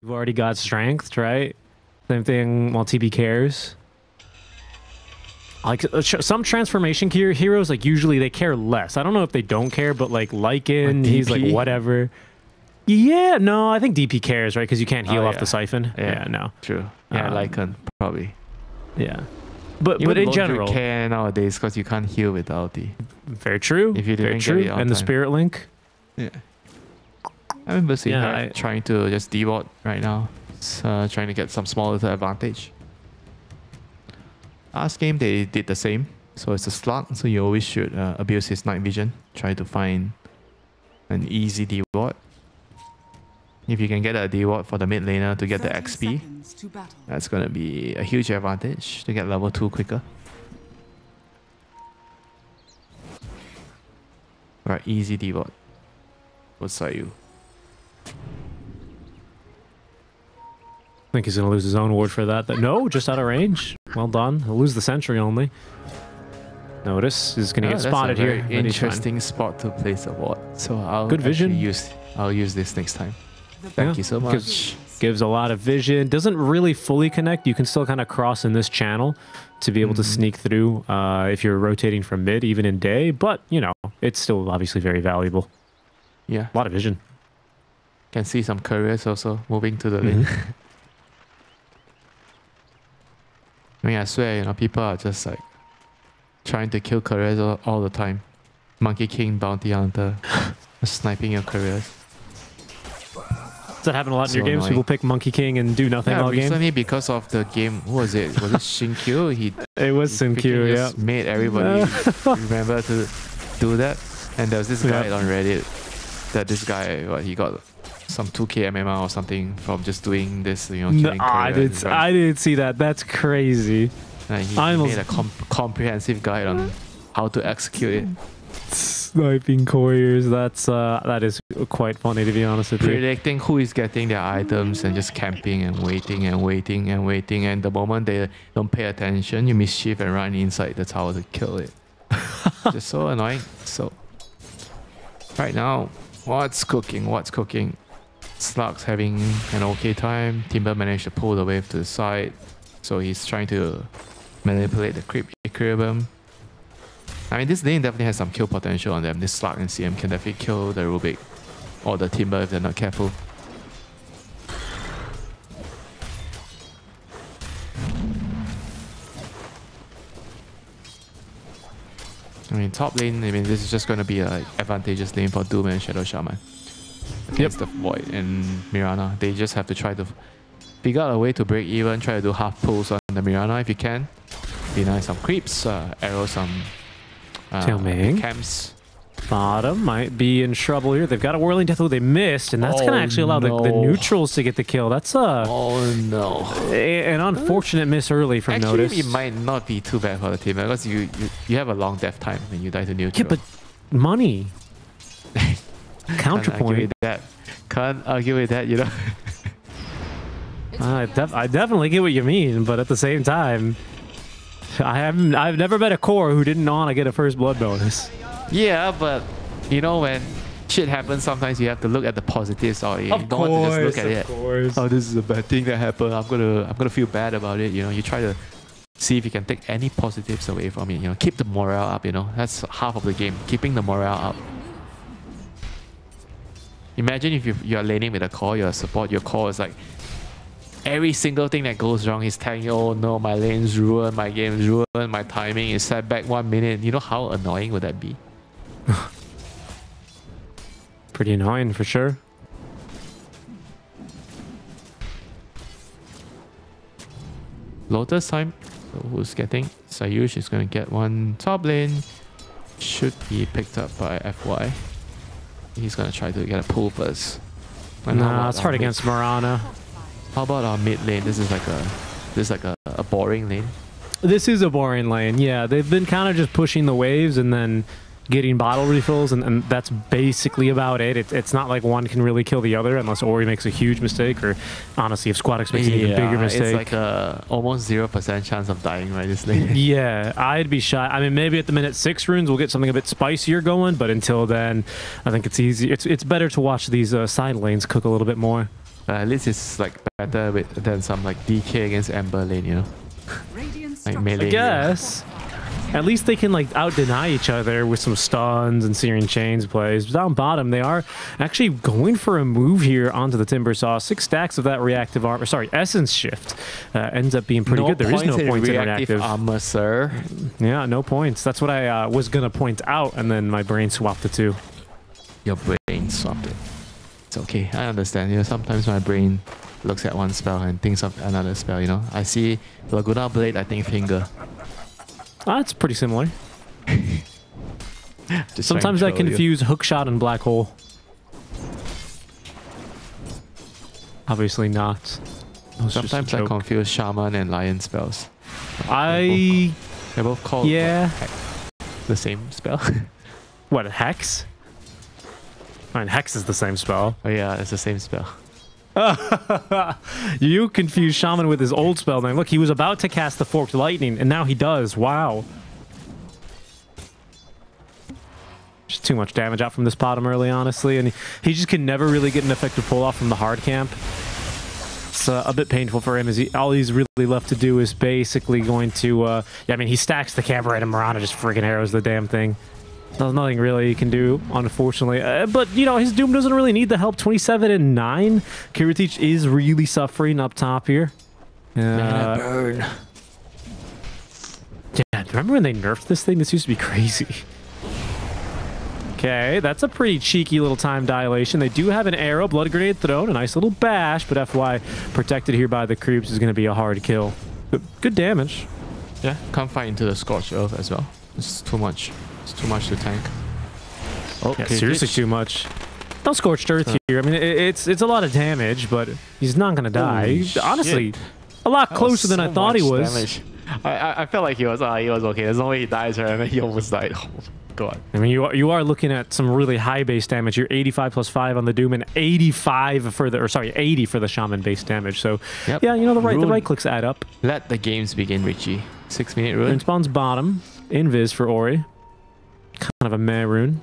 You've already got strength, right? Same thing while TB cares. Like some transformation heroes, like usually they care less. I don't know if they don't care, but like Lycan, he's like whatever. Yeah, no, I think DP cares, right? Because you can't heal off the siphon. Yeah, no. True. Yeah, Lycan, probably. Yeah. But in general, care nowadays because you can't heal with ulti. Very true. If you didn't get it and the Spirit Link. Yeah. I remember seeing her trying to just deward right now. Trying to get some small little advantage. Last game they did the same. So it's a slot. So you always should abuse his night vision. Try to find an easy deward. If you can get a deward for the mid laner to get the XP, that's going to be a huge advantage to get level 2 quicker. Right, easy deward. What's that you? I think he's going to lose his own ward for that. No, just out of range. Well done. He'll lose the sentry only. Notice he's going to get spotted here. Interesting spot to place a ward. So I'll good vision. I'll use this next time. Thank you so much. Gives a lot of vision. Doesn't really fully connect. You can still kind of cross in this channel to be able to sneak through if you're rotating from mid, even in day. But, you know, it's still obviously very valuable. Yeah. A lot of vision. Can see some couriers also moving to the lane. I mean, I swear, you know, people are just like trying to kill couriers all the time. Monkey King, Bounty Hunter, sniping your couriers. Does that happen a lot in your games? Annoying. People pick Monkey King and do nothing all game? Recently because of the game, who was it? Was it Shinkyu? It was Shinkyu, yeah. Made everybody remember to do that. And there was this guy on Reddit that this guy, he got some 2k MMR or something from just doing this, you know, killing I didn't see that. That's crazy. He made a comprehensive guide on how to execute it. Sniping couriers, that is quite funny, to be honest with you. Predicting who is getting their items and just camping and waiting and waiting and waiting, and the moment they don't pay attention, you mischief and run inside the tower to kill it. Just so annoying. So right now, what's cooking? Slug's having an okay time. Timber managed to pull the wave to the side, so he's trying to manipulate the creep equilibrium. I mean, this lane definitely has some kill potential on them. This Slug and CM can definitely kill the Rubik or the Timber if they're not careful. I mean, top lane, I mean, this is just going to be an advantageous lane for Doom and Shadow Shaman. Against the Void and Mirana. They just have to try to figure out a way to break even, try to do half pulls on the Mirana if you can. Deny some creeps, arrow some camps. Bottom might be in trouble here. They've got a Whirling Death they missed, and that's going to actually allow the neutrals to get the kill. That's an unfortunate miss early from Notice. It might not be too bad for the team because you have a long death time when you die to neutral. Yeah, but money. Counterpoint. Can't argue with that, you know. I definitely get what you mean, but at the same time, I've never met a core who didn't want to get a first blood bonus. Yeah, but you know, when shit happens, sometimes you have to look at the positives, or you don't want to just look at it. Oh, this is a bad thing that happened. I'm gonna feel bad about it. You know, you try to see if you can take any positives away from it. You know, keep the morale up. You know, that's half of the game. Keeping the morale up. Imagine if you are laning with a core, you're a support, your core is like every single thing that goes wrong is telling you, oh no, my lane's ruined, my game's ruined, my timing is set back 1 minute. You know how annoying would that be? Pretty annoying for sure. Lotus time. So who's getting? Sayush is going to get one top lane. Should be picked up by FY. He's going to try to get a pull first. Nah, it's hard against Mirana. How about our mid lane? This is like a boring lane. This is a boring lane, yeah. They've been kind of just pushing the waves and then getting bottle refills, and that's basically about it. It's not like one can really kill the other unless Ori makes a huge mistake, or honestly, if Squadix makes an even bigger mistake. It's like a almost 0% chance of dying right this lane. Yeah, I'd be shy. I mean, maybe at the minute 6 runes we'll get something a bit spicier going, but until then, I think it's easy. It's better to watch these side lanes cook a little bit more. But at least it's like better than some like DK against Ember lane, you know? Like melee. I guess. At least they can like out-deny each other with some stuns and Searing Chains plays. But down bottom, they are actually going for a move here onto the Timber Saw. 6 stacks of that reactive armor. Sorry, Essence Shift ends up being pretty good. There is no points in reactive armor, sir. Yeah, no points. That's what I was going to point out, and then my brain swapped the two. Your brain swapped it. It's okay. I understand. You know, sometimes my brain looks at one spell and thinks of another spell, you know? I see Laguna Blade, I think Finger. It's pretty similar. Sometimes I confuse Hookshot and Black Hole. Obviously not. Sometimes I confuse Shaman and Lion spells. They're both called the same spell. What, Hex? I mean, Hex is the same spell. Oh yeah, it's the same spell. You confuse Shaman with his old spell name. Look, he was about to cast the Forked Lightning, and now he does. Wow. Just too much damage out from this bottom early, honestly, and he just can never really get an effective pull-off from the hard camp. It's a bit painful for him, as all he's really left to do is basically going to... yeah, I mean, he stacks the camp right, and Mirana just freaking arrows the damn thing. There's nothing really he can do, unfortunately. But, you know, his Doom doesn't really need the help. 27 and 9. Kiritich is really suffering up top here. Burn. Yeah, remember when they nerfed this thing? This used to be crazy. Okay, that's a pretty cheeky little time dilation. They do have an arrow, blood grenade thrown, a nice little bash, but FY protected here by the creeps is going to be a hard kill. But good damage. Yeah, can't fight into the Scorched Earth as well. It's too much. It's too much to tank. Oh, yeah, seriously too much. No Scorched Earth here. I mean, it's a lot of damage, but he's not gonna die. Honestly, a lot closer than I thought he was. Damage. I felt like he was okay. There's no way he dies, right? And then he almost died. Oh god. I mean, you are looking at some really high base damage. You're 85 plus 5 on the Doom and 85 for the 80 for the Shaman base damage. So yep. Yeah, you know the right clicks add up. Let the games begin, Richie. 6-minute rune. Rune spawns bottom. Invis for Ori. Kind of a meh rune.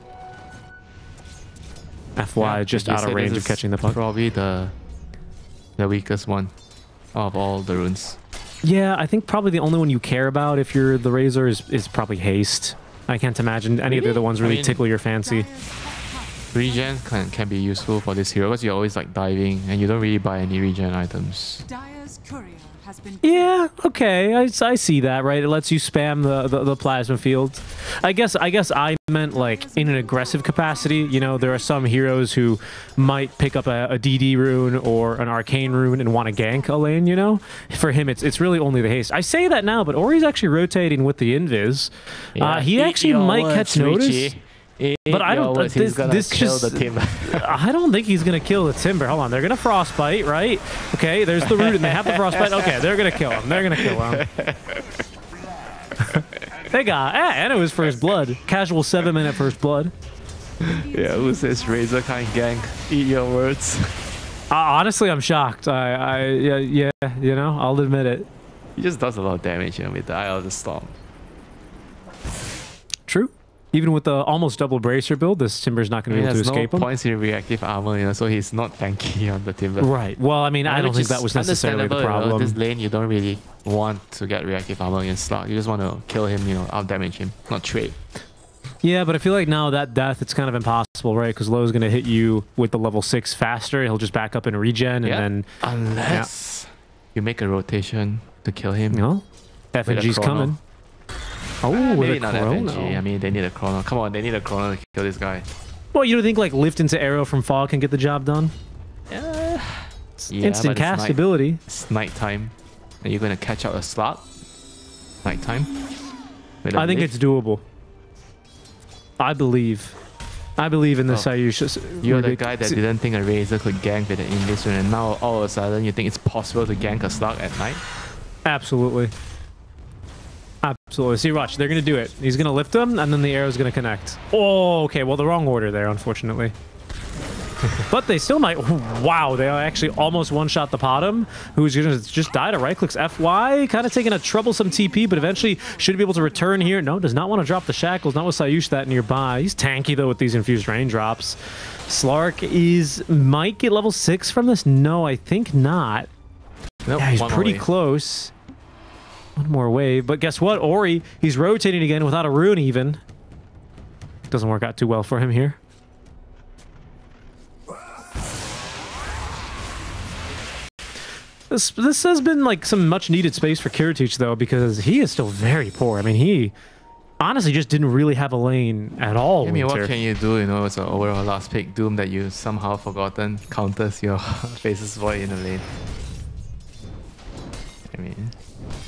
FY just out of range of catching the puck. Probably the weakest one of all the runes. Yeah, I think probably the only one you care about if you're the Razor is probably Haste. I can't imagine any of the other ones really tickle your fancy. Regen can be useful for this hero because you're always like diving and you don't really buy any regen items. Yeah, okay, I see that, right? It lets you spam the plasma field. I guess I meant like in an aggressive capacity. You know, there are some heroes who might pick up a DD rune or an arcane rune and want to gank a lane, you know? For him, it's really only the haste. I say that now, but Ori's actually rotating with the invis. Yeah, he actually might catch notice. Richie. But I don't. This kill just. The timber. I don't think he's gonna kill the timber. Hold on, they're gonna frostbite, right? Okay, there's the root, and they have the frostbite. Okay, they're gonna kill him. They're gonna kill him. They got, and it was first blood. Casual 7-minute first blood. Yeah, who says Razor can't gank? Eat your words. Honestly, I'm shocked. Yeah, you know, I'll admit it. He just does a lot of damage, you know, with the Eye of the Storm. True. Even with the almost double bracer build, this Timber's not going to be able to escape him. There's no points in reactive armor, you know, so he's not tanky on the Timber. Right. Well, I mean, I don't think that was necessarily the problem. You know, this lane, you don't really want to get reactive armor against Slug. You just want to kill him, you know, out-damage him, not trade. Yeah, but I feel like now that death, it's kind of impossible, right? Because Lowe's going to hit you with the level 6 faster. He'll just back up and regen, and then... Unless you make a rotation to kill him. No. FNG's coming. Oh, maybe not FNG. I mean, they need a chrono. Come on, they need a chrono to kill this guy. Well, you don't think like lift into arrow from fog can get the job done? Yeah, instant cast ability. It's nighttime. Are you going to catch out a slot? Nighttime? I think it's doable. I believe in this. You're the guy that didn't think a Razor could gank with an Invis, and now all of a sudden you think it's possible to gank a slug at night? Absolutely. Absolutely. See, watch. They're going to do it. He's going to lift him, and then the arrow's going to connect. Oh, okay. Well, the wrong order there, unfortunately. But they still might. Wow, they actually almost one-shot the bottom, who's going to just die to right-clicks FY. Kind of taking a troublesome TP, but eventually should be able to return here. No, does not want to drop the shackles. Not with Sayush that nearby. He's tanky, though, with these infused raindrops. Slark might get level 6 from this. No, I think not. Nope, yeah, he's pretty close. One more wave. But guess what? Ori, he's rotating again without a rune even. Doesn't work out too well for him here. This has been like some much needed space for Kiritich though, because he is still very poor. I mean, he honestly just didn't really have a lane at all. I mean, what can you do? You know, it's an overall last pick Doom that you somehow forgotten counters your Faceless Void in the lane. I mean,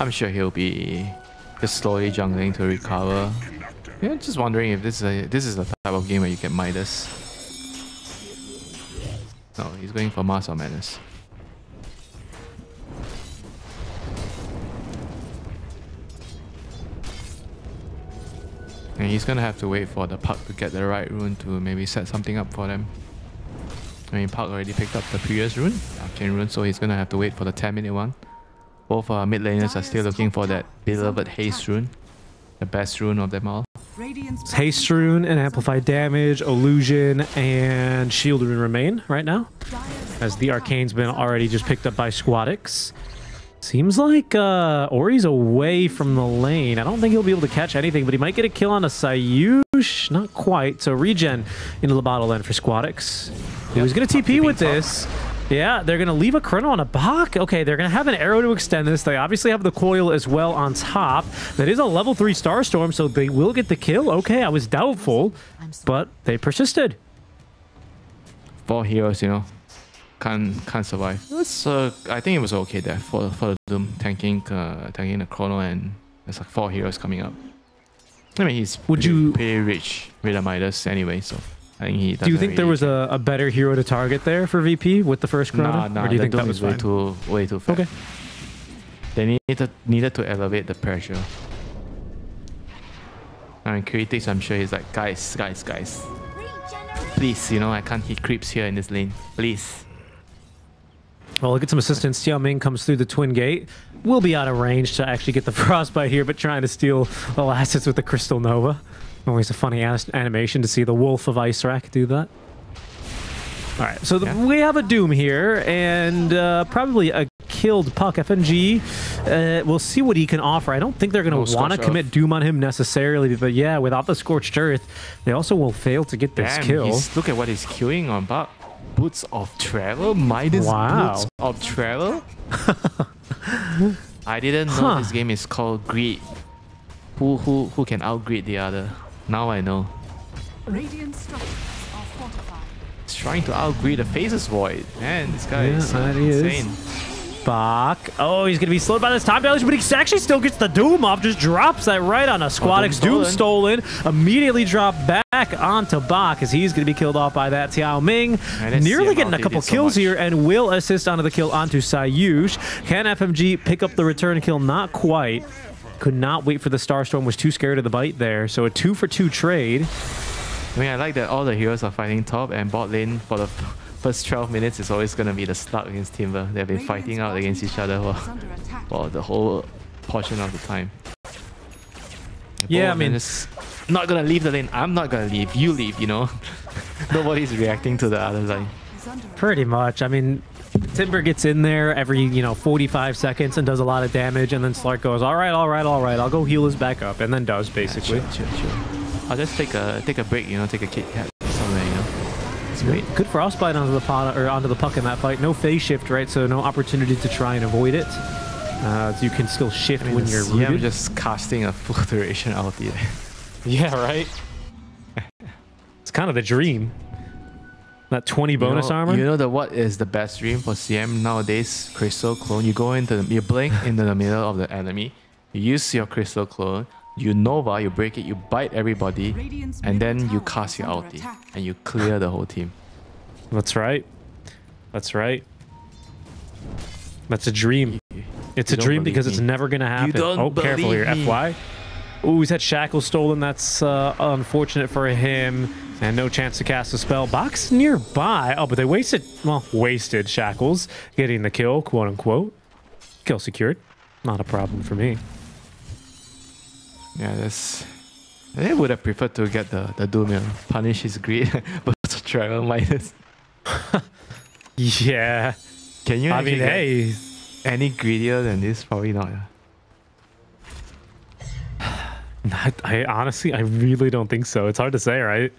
I'm sure he'll be just slowly jungling to recover. Yeah, just wondering if this is the type of game where you get Midas. No, he's going for Mass or Madness. And he's gonna have to wait for the Puck to get the right rune to maybe set something up for them. I mean, Puck already picked up the previous rune, Arcane rune, so he's gonna have to wait for the 10-minute one. Both mid laners are still looking for that beloved Haste rune, the best rune of them all. Haste rune and amplified damage, illusion, and shield rune remain right now, as the Arcane's been already just picked up by Squadix. Seems like Ori's away from the lane. I don't think he'll be able to catch anything, but he might get a kill on a Sayush. Not quite. So regen into the bottle then for Squadix. He was going to TP with this. Yeah, they're going to leave a Chrono on a Bach. Okay, they're going to have an arrow to extend this. They obviously have the coil as well on top. That is a level 3 Starstorm, so they will get the kill. Okay, I was doubtful, but they persisted. 4 heroes, you know. Can't survive. It was, I think it was okay there for the Doom tanking the Chrono, and there's like 4 heroes coming up. I mean, he's pretty rich with Midas anyway, so I think he. Do you think there was a better hero to target there for VP with the first Chrono? Nah, or do you think Doom that was way too fast. Okay. They needed to elevate the pressure. I mean, Kiritix, I'm sure he's like, guys, please, you know, I can't hit creeps here in this lane, please. Well, look at some assistance. Xiao Ming comes through the twin gate. Will be out of range to actually get the frostbite here, but trying to steal all assets with the Crystal Nova. Always a funny animation to see the Wolf of Icerack do that. All right, so we have a Doom here, and probably a killed Puck. FNG, we'll see what he can offer. I don't think they're going to want to commit Doom on him necessarily, but yeah, without the Scorched Earth, they also will fail to get this kill. Look at what he's queuing on, Puck. Boots of Travel? Midas Boots of Travel? I didn't know this game is called Greed. Who can outgreed the other? Now I know. Radiant structures are fortified. He's trying to outgreed the Faceless Void. Man, this guy is insane. Bach. Oh, he's going to be slowed by this time damage, but he actually still gets the Doom off. Just drops that right on a Squadix. Doom stolen. Immediately dropped back onto Bach as he's going to be killed off by that Xiao Ming. Nearly getting a couple kills here and will assist onto the kill onto Sayush. Can FMG pick up the return kill? Not quite. Could not wait for the Starstorm. Was too scared of the bite there. So a 2-for-2 trade. I mean, I like that all the heroes are fighting top, and bot lane for the first 12 minutes is always going to be the Slug against Timber. They've been fighting out against each other for the whole portion of the time. Yeah, I mean, it's not going to leave the lane. I'm not going to leave. You leave, you know. Nobody's reacting to the other line. Pretty much. I mean, Timber gets in there every, 45 seconds and does a lot of damage, and then Slark goes, all right, I'll go heal his back up, and then does, basically. Yeah, sure. I'll just take a break, take a Kit Kat somewhere, It's great. Good frostbite onto the pot or onto the Puck in that fight. No phase shift, right? So no opportunity to try and avoid it. So you can still shift when you're rooted. I'm just casting a full duration ulti there. Yeah, right? It's kind of the dream. That 20 bonus armor. You know what is the best dream for CM nowadays? Crystal Clone. You go into you blink into the middle of the enemy. You use your Crystal Clone. You Nova, you break it, you bite everybody, and then you cast your ulti, and you clear the whole team. That's right. That's right. That's a dream. It's a dream because it's never going to happen. Oh, careful here. FY. Oh, he's had Shackle stolen. That's unfortunate for him. And no chance to cast a spell. Box nearby. Oh, but they wasted, well, wasted Shackles getting the kill, quote unquote. Kill secured. Not a problem for me. Yeah, that's... I would have preferred to get the Doom, you know, punish his greed, but travel minus. Yeah. Can you? I mean, hey, any greedier than this? Probably not. I honestly, I really don't think so. It's hard to say, right?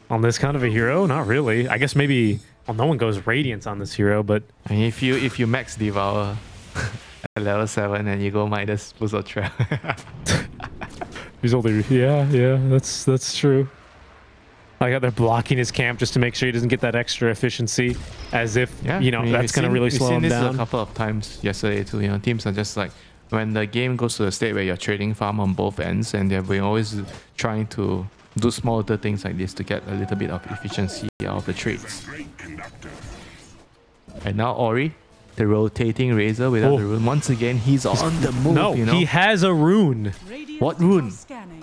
On this kind of a hero, not really. I guess maybe. Well, no one goes Radiance on this hero, but I mean, if you max Devour at level 7 and you go minus boost of travel. He's only, yeah, that's true. I got they're blocking his camp just to make sure he doesn't get that extra efficiency, as if, yeah, you know, that's going to really slow him down. We've seen this a couple of times yesterday too. You know, teams are just like, when the game goes to the state where you're trading farm on both ends, and they've been always trying to do small little things like this to get a little bit of efficiency out of the trades. And now Ori, the rotating Razor without the rune. Once again, he's on the move. No, you know? he has a rune. What rune?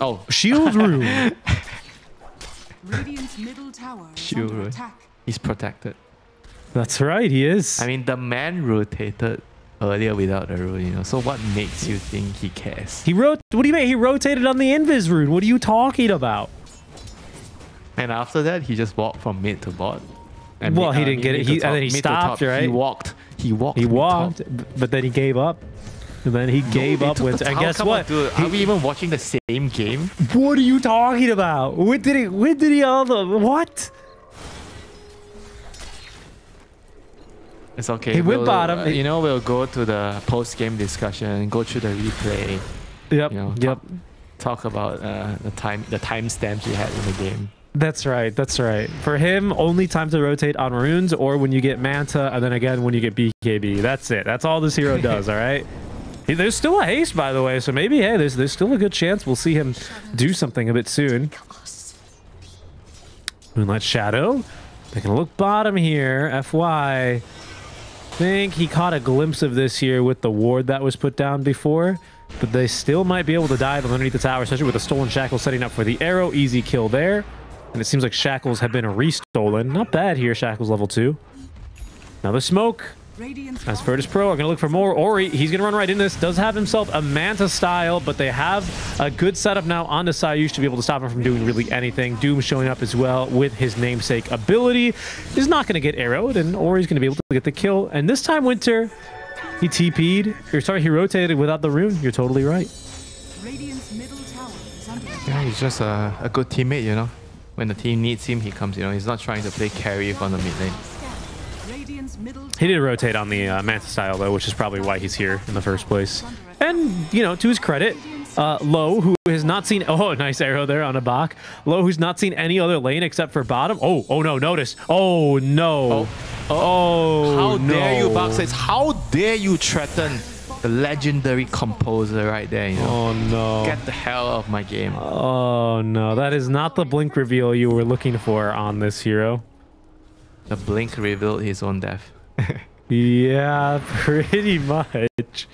Oh, shield rune. Radiant's middle tower is shield under rune. attack. He's protected. That's right, he is. I mean, the man rotated earlier without a rune, you know. So what makes you think he cares? What do you mean? He rotated on the Invis rune. What are you talking about? And after that, he just walked from mid to bot. And well, he didn't get it. And then he stopped, right? He walked. He walked, but then he gave up. And then he gave up with. And guess what? Dude, are we even watching the same game? What are you talking about? When did he all the what? It's okay. He went bottom. You know, we'll go to the post-game discussion, go through the replay. Yep. You know, talk about the timestamps you had in the game. That's right. That's right. For him, only time to rotate on runes, or when you get Manta, and then again when you get BKB. That's it. That's all this hero does. All right. There's still a haste, by the way, so maybe hey, there's still a good chance we'll see him do something a bit soon. Moonlight Shadow. They're gonna look bottom here. FY. Think he caught a glimpse of this here with the ward that was put down before, but they still might be able to dive underneath the tower, especially with the stolen Shackles setting up for the arrow. Easy kill there. And it seems like Shackles have been restolen. Not bad here, Shackles level 2. Now the smoke. As Virtus.pro are going to look for more. Ori, he's going to run right in this. Does have himself a Manta style, but they have a good setup now on the Sayush to be able to stop him from doing really anything. Doom showing up as well with his namesake ability. He's not going to get arrowed, and Ori's going to be able to get the kill. And this time, Winter, he TP'd. Or sorry, he rotated without the rune. You're totally right. Yeah, he's just a good teammate, you know. When the team needs him, he comes, you know. He's not trying to play carry from the mid lane. He did rotate on the Manta style, though, which is probably why he's here in the first place. And, you know, to his credit, Low, who has not seen... Oh, nice arrow there on a Bach. Low, who's not seen any other lane except for bottom. Oh no, notice. Oh, no. How dare you, Bach says. How dare you threaten the legendary composer right there, you know? Oh, no. Get the hell out of my game. Oh, no. That is not the blink reveal you were looking for on this hero. The blink revealed his own death. Yeah, pretty much.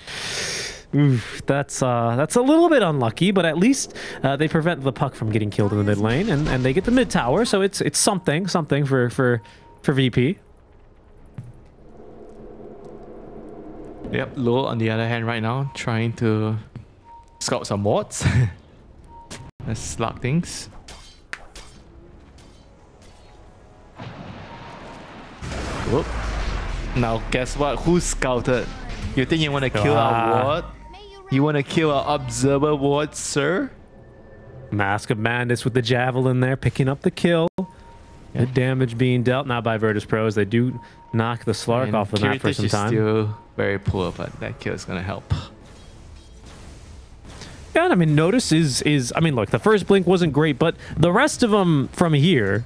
Oof, that's a little bit unlucky, but at least they prevent the puck from getting killed in the mid lane, and they get the mid tower, so it's something for VP. Yep, Low on the other hand right now trying to scout some wards. Let's slug things. Whoop. Now guess what? Who scouted? You think you want to kill our ward? You want to kill our observer ward, sir? Mask of Madness with the javelin there, picking up the kill. The damage being dealt now by Virtus.pro as they do knock the Slark off the map for some time. Still very poor, but that kill is gonna help. Yeah, and I mean, notice is I mean, look, the first blink wasn't great, but the rest of them from here,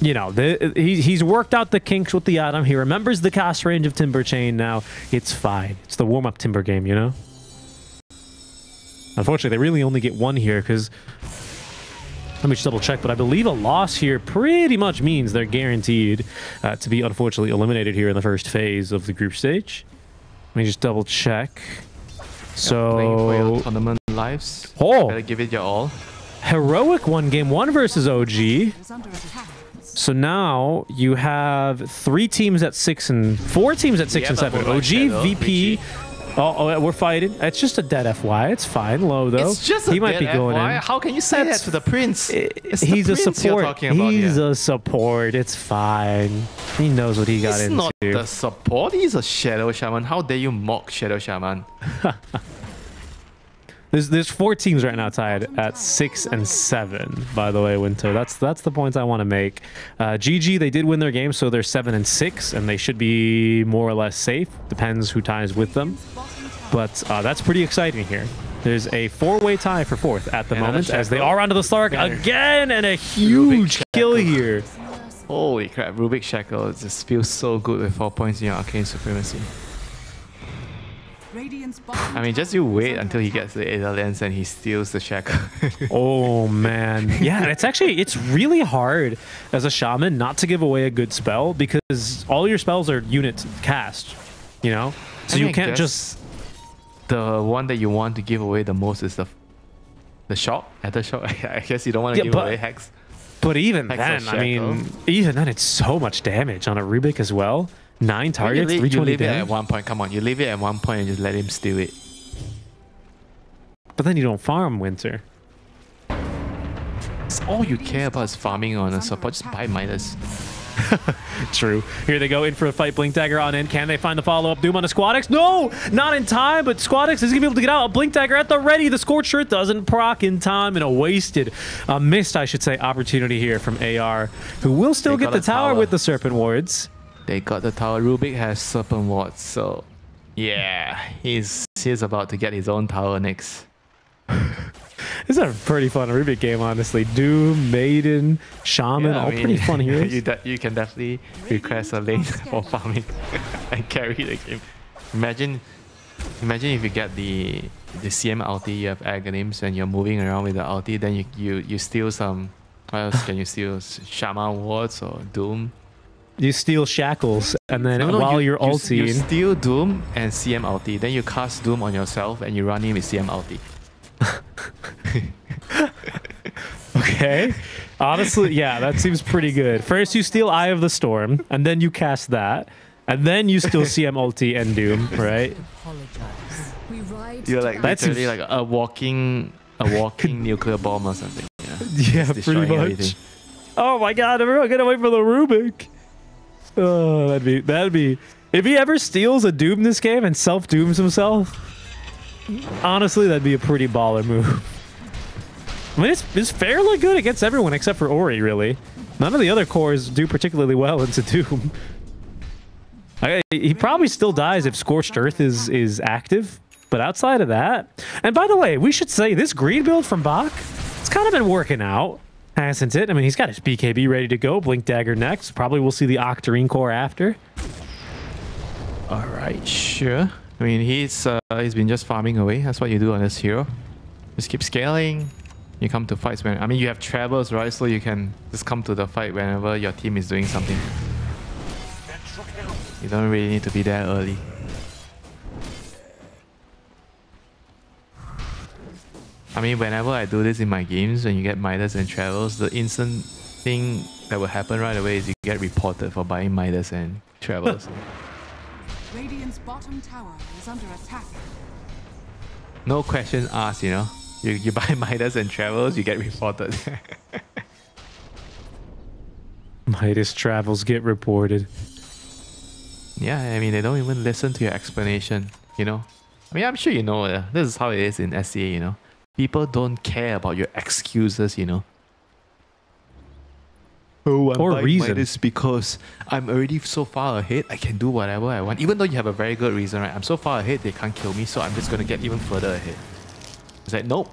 you know, he's worked out the kinks with the item. He remembers the cast range of Timber Chain now. It's fine. It's the warm-up Timber game, you know? Unfortunately, they really only get one here because... Let me just double check, but I believe a loss here pretty much means they're guaranteed to be unfortunately eliminated here in the first phase of the group stage. Let me just double check. So... Playing for your tournament lives. Oh! Better give it your all. Heroic won game 1 versus OG. So now you have 3 teams at 6 and 4 teams at 6 and 7. OG, VP. Oh, we're fighting. It's just a dead FY. It's fine. Low though. It's just a he might dead be going FY. in. How can you say that to the Prince? He's a support. He's a support. It's fine. He knows what he got into. He's not the support. He's a Shadow Shaman. How dare you mock Shadow Shaman? There's 4 teams right now tied at 6 and 7. By the way, Winter. That's the points I want to make. GG, they did win their game, so they're 7 and 6, and they should be more or less safe. Depends who ties with them. But that's pretty exciting here. There's a 4-way tie for 4th at the moment, as they are onto the Stark again, and a huge kill here. Holy crap, Rubik Shackle. It just feels so good with 4 points in your Arcane Supremacy. I mean, just you wait until he gets the Aether Lens and he steals the Shackle. Oh, man. Yeah, it's really hard as a Shaman not to give away a good spell, because all your spells are unit cast, you know? So you can't just... The one that you want to give away the most is the shock, Aether Shock. I guess you don't want to give away Hex. But even then, I mean, even then it's so much damage on a Rubik as well. 9 targets, 320 you leave damage. it at 1 point. Come on, you leave it at 1 point and just let him steal it. But then you don't farm Winter. It's all you care about is farming on a support. Just buy Midas. True. Here they go in for a fight. Blink Dagger on in. Can they find the follow-up? Doom on a Squadix? No! Not in time, but Squadix is going to be able to get out. A Blink Dagger at the ready. The Scorched Earth doesn't proc in time, and a missed, I should say, opportunity here from AR, who will still get the tower with the Serpent Wards. They got the tower. Rubik has Serpent Wards, so yeah, he's about to get his own tower next. This is a pretty fun Rubik game, honestly. Doom, Maiden, Shaman, all pretty fun heroes. You can definitely request a lane for farming and carry the game. Imagine if you get the CM ulti, you have Aghanims, and you're moving around with the ulti, then you steal some... What else can you steal? Shaman Wards or Doom? You steal Shackles, and then while you're ulting... You steal Doom and CM ulti, then you cast Doom on yourself and you run in with CM ulti. Okay. Honestly, yeah, that seems pretty good. First you steal Eye of the Storm, and then you cast that, and then you steal CM ulti and Doom, right? You're like literally like a walking nuclear bomb or something. Yeah, pretty much. Everything. Oh my god, everyone get away from the Rubik. Oh, that'd be if he ever steals a Doom this game and self-dooms himself. Honestly, that'd be a pretty baller move. I mean, it's fairly good against everyone except for Ori, really. None of the other cores do particularly well into Doom. He probably still dies if Scorched Earth is active, but outside of that... And by the way, we should say this green build from Bach, it's kind of been working out, hasn't it? I mean, he's got his BKB ready to go, Blink Dagger next. Probably we'll see the Octarine core after. Alright, sure. I mean, he's been just farming away. That's what you do on this hero. Just keep scaling. You come to fights when... I mean, you have travels, right? So you can just come to the fight whenever your team is doing something. You don't really need to be there early. I mean, whenever I do this in my games, when you get Midas and travels, the instant thing that will happen right away is you get reported for buying Midas and travels. Radiant's bottom tower is under attack. No question asked, you know. You buy Midas and travels, you get reported. Midas travels get reported. Yeah, I mean, they don't even listen to your explanation, you know. I mean, I'm sure you know, this is how it is in SCA, you know. People don't care about your excuses, you know. Oh, I'm buying Midas because I'm already so far ahead, I can do whatever I want. Even though you have a very good reason, right? I'm so far ahead, they can't kill me, so I'm just going to get even further ahead. It's like, nope.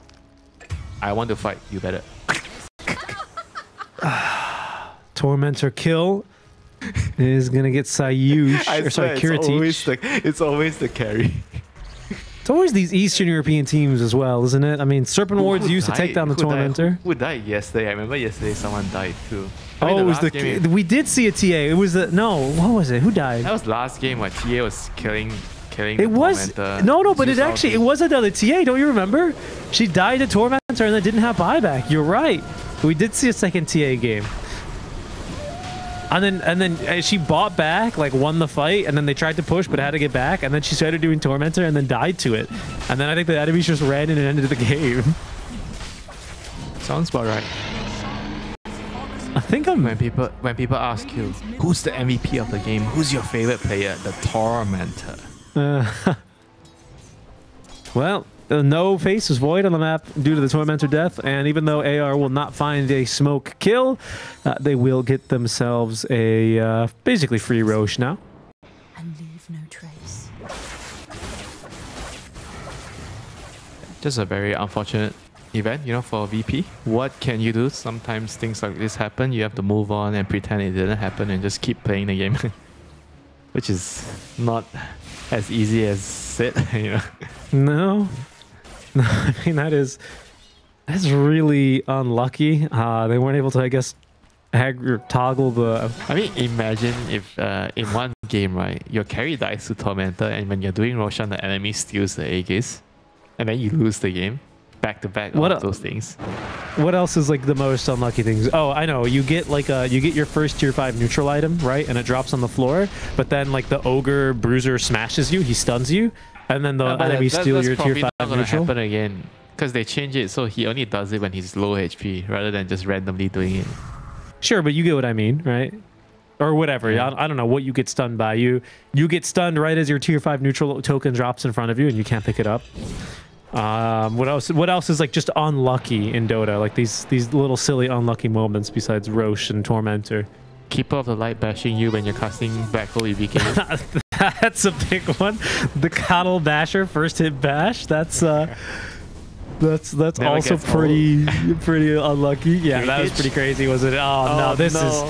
I want to fight, you better. Tormentor kill is going to get Sayush. Or sorry, Kiritich. It's always the carry. It's always these Eastern European teams as well, isn't it? I mean, Serpent Wards used to take down the Tormentor. Who died yesterday? I remember yesterday someone died too. Oh, it was the... We did see a TA. It was the... No, what was it? Who died? That was last game where TA was killing killing It the was Tormentor. no, but Zeus it was another TA. Don't you remember? She died to Tormentor and then didn't have buyback. You're right. We did see a second TA game. And then she bought back, like won the fight, and then they tried to push but had to get back, and then she started doing Tormentor and then died to it. And then I think the enemies just ran in and ended the game. Sounds about right. I think I'm... When people ask you, who's the MVP of the game? Who's your favorite player? The Tormentor. Well, no face is void on the map due to the Tormentor death, and even though AR will not find a smoke kill, they will get themselves a basically free Roche now. And leave no trace. Just a very unfortunate event, you know, for VP. What can you do? Sometimes things like this happen. You have to move on and pretend it didn't happen and just keep playing the game. Which is not as easy as it, you know. No. I mean, that's really unlucky. They weren't able to, I guess, toggle the... I mean, imagine if in one game, right, your carry dies to Tormentor, and when you're doing Roshan, the enemy steals the Aegis, and then you lose the game. Back to back, all of those things. What else is like the most unlucky things? Oh, I know. You get like you get your first tier 5 neutral item, right? And it drops on the floor, but then like the Ogre Bruiser smashes you, he stuns you, and then the enemy steal your tier 5 not gonna neutral. happen again, because they change it so he only does it when he's low HP rather than just randomly doing it. Sure, but you get what I mean, right? Or whatever. Yeah. I don't know what you get stunned by. You get stunned right as your tier 5 neutral token drops in front of you and you can't pick it up. What else is like just unlucky in Dota? Like these little silly unlucky moments besides Roche and Tormentor. Keeper of the Light bashing you when you're casting Black Hole EBK. That's a big one. The Coddle Basher first hit bash. That's also pretty unlucky. Yeah, that was pretty crazy, wasn't it? Oh no, this is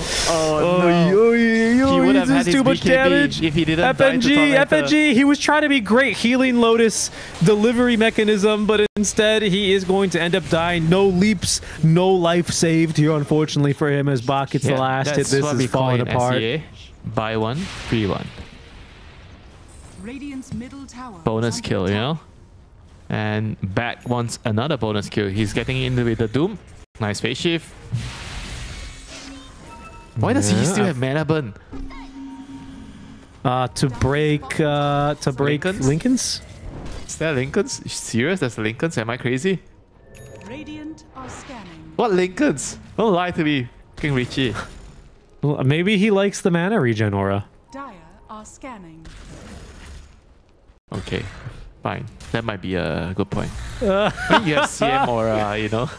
He would have had his too much BKB damage. if he didn't die to Tormentor. FNG, he was trying to be great healing Lotus delivery mechanism, but instead he is going to end up dying. No leaps, no life saved here, unfortunately for him, as Bach gets the last hit. This is falling apart. SEA. Buy one, free one. Radiant's middle tower Bonus kill, you know? And back wants another bonus kill. He's getting in with the Doom. Nice phase shift. Why does he still have mana burn? To break Lincolns? Is there Lincolns? Serious? There's Lincolns? Am I crazy? Radiant are scanning. What Lincolns? Don't lie to me, King Richie. Well, maybe he likes the mana regen aura. Dire are scanning. Okay, fine. That might be a good point. When you have CM aura, you know.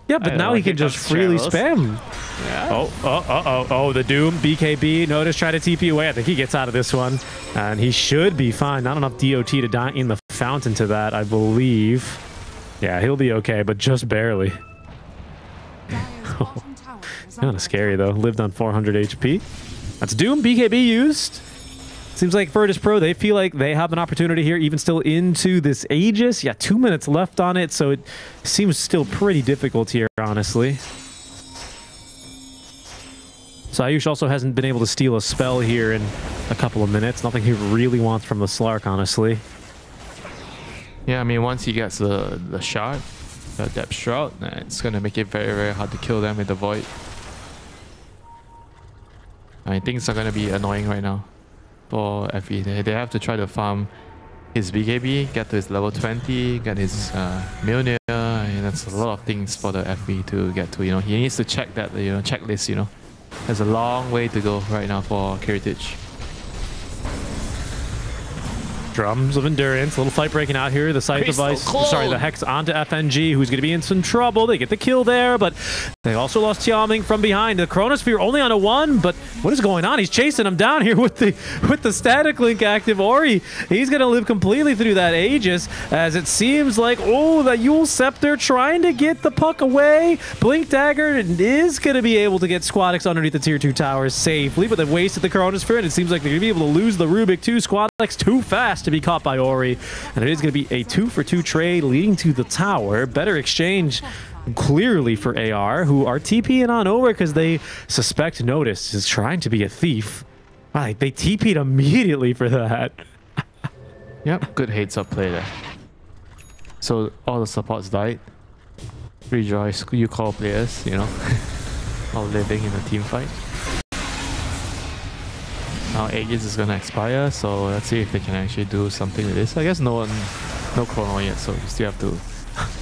Yeah, but now he can just freely spam. Yeah. Oh, the Doom, BKB, Notice try to TP away. I think he gets out of this one. And he should be fine. Not enough DOT to die in the fountain to that, I believe. Yeah, he'll be okay, but just barely. Kind of scary, though. Lived on 400 HP. That's Doom, BKB used. Seems like Virtus.pro, they feel like they have an opportunity here, even still into this Aegis. Yeah, 2 minutes left on it, so it seems still pretty difficult here, honestly. So Ayush also hasn't been able to steal a spell here in a couple of minutes. Nothing he really wants from the Slark, honestly. Yeah, I mean, once he gets the shard, the Depth Shroud, it's going to make it very, very hard to kill them with the Void. I mean, things are going to be annoying right now for FE. They have to try to farm his BKB, get to his level 20, get his Mjolnir, and that's a lot of things for the FE to get to. You know, he needs to check that, you know, checklist. You know, there's a long way to go right now for Heritage. Drums of Endurance, a little fight breaking out here. The Scythe device, sorry, the Hex onto FNG, who's going to be in some trouble. They get the kill there, but they also lost Tiaming from behind. The Chronosphere only on a 1, but what is going on? He's chasing him down here with the static link active. Ori, he's going to live completely through that Aegis, as it seems like, oh, the Yule Scepter trying to get the puck away. Blink Dagger is going to be able to get Squadix underneath the tier 2 towers safely, but they've wasted the Chronosphere, and it seems like they're going to be able to lose the Rubik too. Squadix too fast to be caught by Ori, and it is going to be a 2-for-2 trade leading to the tower. Better exchange clearly for AR, who are TPing on over because they suspect Notice is trying to be a thief. Right, they TP'd immediately for that. Yep, good heads up play there. So all the supports died. Rejoice, you call players, you know, all living in a team fight. Now Aegis is gonna expire, so let's see if they can actually do something with this. I guess no chrono yet, so you still have to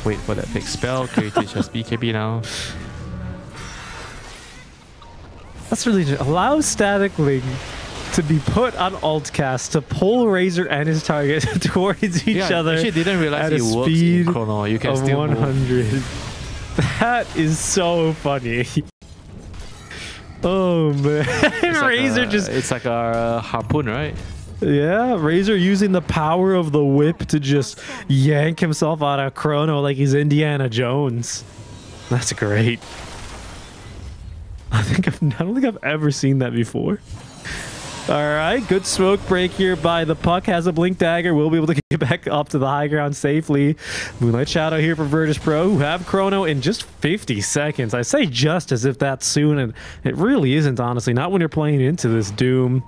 wait for that big spell. Creative just BKB now. That's really just allow Static Link to be put on alt cast to pull Razor and his target towards each other. Actually didn't realize at it a works speed in chrono. You can of still 100. move. That is so funny. Oh man, Razor it's like a harpoon, right? Yeah, Razor using the power of the whip to just yank himself out of chrono like he's Indiana Jones. That's great. I don't think I've ever seen that before. All right, good smoke break here by the Puck. Has a blink dagger. We'll be able to get back up to the high ground safely. Moonlight Shadow here for Virtus.pro, who have chrono in just 50 seconds. I say just as if that's soon, and it really isn't, honestly. Not when you're playing into this Doom.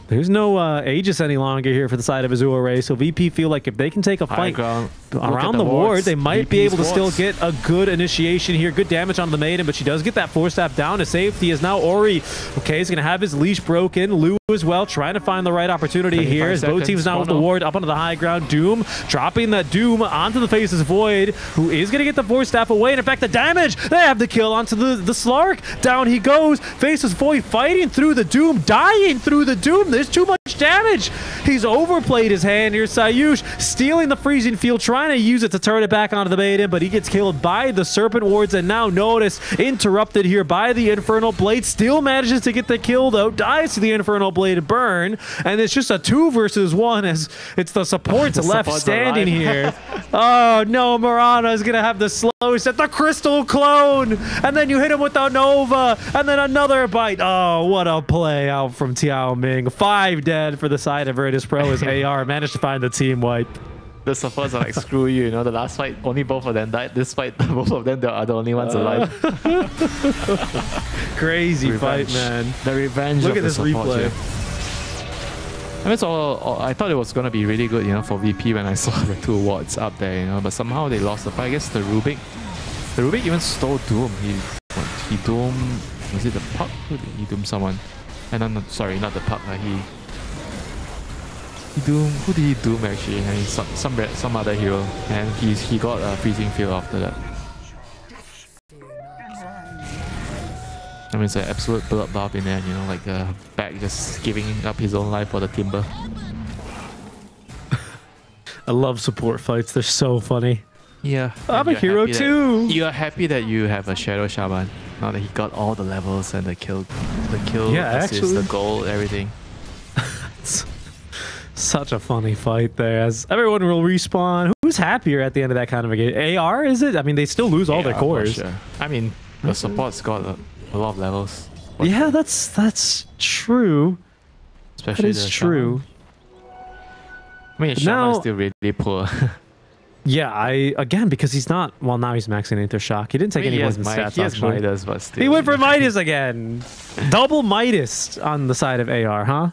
There's no Aegis any longer here for the side of Azure, so VP feel like if they can take a fight around the ward, they might be able to still get a good initiation here. Good damage on the Maiden, but she does get that Force Staff down to safety as now Ori, okay, is going to have his leash broken. Lou as well, trying to find the right opportunity here as both teams now with the ward up onto the high ground. Doom dropping that Doom onto the Faceless Void, who is going to get the Force Staff away, and in fact the damage, they have the kill onto the Slark. Down he goes. Faceless Void fighting through the Doom, dying through the Doom. There's too much damage. He's overplayed his hand here. Sayush stealing the freezing field, trying to use it to turn it back onto the Maiden, but he gets killed by the Serpent Wards, and now notice interrupted here by the Infernal Blade. Still manages to get the kill though, dies to the Infernal Blade burn, and it's just a 2 versus 1 as it's the supports left standing here. Oh no, Mirana is gonna have the slow set, the Crystal Clone, and then you hit him with the Nova, and then another bite. Oh, what a play out from Tiao Ming. 5 dead for the side of Virtus.pro as AR managed to find the team wipe. The supports are like, screw you, you know, the last fight, only both of them died. This fight, both of them are the only ones alive. Crazy fight, man. The revenge Look of at this replay. Here. I mean, it's all, I thought it was going to be really good, you know, for VP when I saw the 2 wards up there, you know, but somehow they lost the fight. I guess the Rubik even stole Doom. He doomed, was it the Puck? Who did he doom someone? And sorry, not the Puck. Who did he doom actually? And some other hero, and he got a freezing field after that. I mean, it's an absolute bloodbath in there, you know, like back just giving up his own life for the Timber. I love support fights. They're so funny. Yeah. I'm a hero too. You are happy that you have a Shadow Shaman. Now that he got all the levels and the kill, yeah, assist, actually, the goal, everything. Such a funny fight there as everyone will respawn. Who's happier at the end of that kind of a game? AR, is it? I mean, they still lose all their cores. Sure. I mean, the support's got a lot of levels. Yeah, that's true. Especially that is true. I mean, Shaman is still really poor. Yeah, again, because he's not, well, now he's maxing into shock. He didn't take any points in stats. He has Midas, but still. He went for Midas again. Double Midas on the side of AR, huh?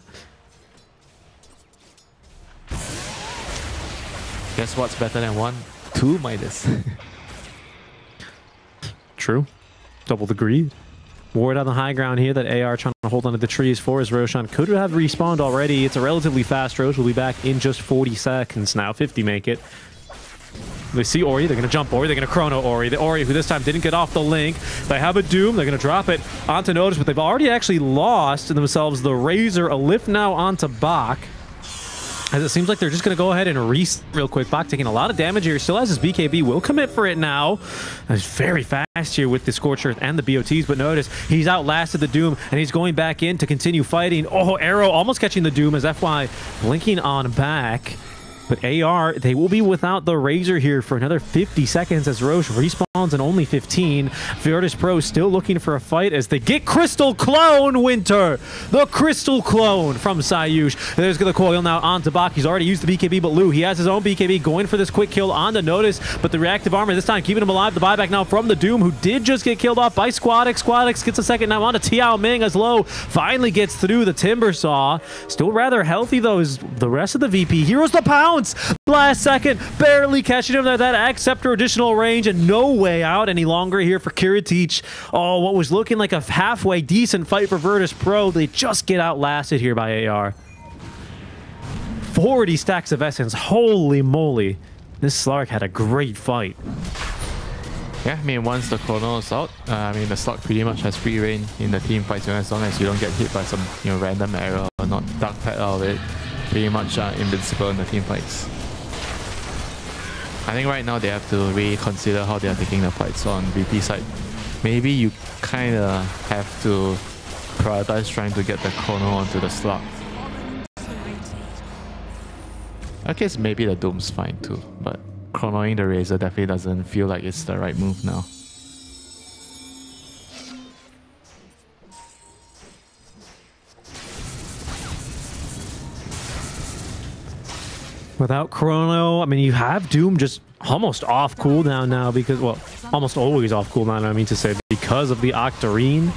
Guess what's better than 1? 2 Midas. True. Double the greed. Ward on the high ground here that AR trying to hold onto the trees for as Roshan could have respawned already. It's a relatively fast Rosh. Will be back in just 40 seconds now. 50 make it. They see Ori, they're going to jump Ori, they're going to chrono Ori. The Ori, who this time didn't get off the link. They have a Doom, they're going to drop it onto Notice, but they've already actually lost themselves the Razor. A lift now onto Bach. As it seems like they're just going to go ahead and reset real quick. Bach taking a lot of damage here. Still has his BKB. Will commit for it now. He's very fast here with the Scorch Earth and the BOTs. But notice, he's outlasted the Doom. And he's going back in to continue fighting. Oh, Arrow almost catching the Doom as FY blinking on back. But AR, they will be without the Razor here for another 50 seconds as Roche respawns in only 15. Virtus.pro still looking for a fight as they get Crystal Clone, Winter! The Crystal Clone from Sayush. There's the coil now onto Bach. He's already used the BKB, but Lou, he has his own BKB going for this quick kill on the Notice, but the reactive armor this time keeping him alive. The buyback now from the Doom, who did just get killed off by Squadix. Squadix gets a second now onto Tiao Ming as Low finally gets through the Timber Saw. Still rather healthy though as the rest of the VP. Here's the pound! bounce. Last second, barely catching him there. That Acceptor additional range and no way out any longer here for Kiritich. Oh, what was looking like a halfway decent fight for Virtus.pro. They just get outlasted here by AR. 40 stacks of essence. Holy moly. This Slark had a great fight. Yeah, I mean, once the chrono is out, I mean, the Slark pretty much has free reign in the team fights, as long as you don't get hit by some, random error or not dark pad out of it. Pretty much invincible in the team fights. I think right now they have to reconsider how they are taking the fights on VP side. Maybe you kind of have to prioritize trying to get the chrono onto the Slark. I guess maybe the Doom's fine too, but chronoing the Razor definitely doesn't feel like it's the right move now. Without chrono, I mean, you have Doom just almost off cooldown now because, well, almost always off cooldown, I mean to say, because of the Octarine.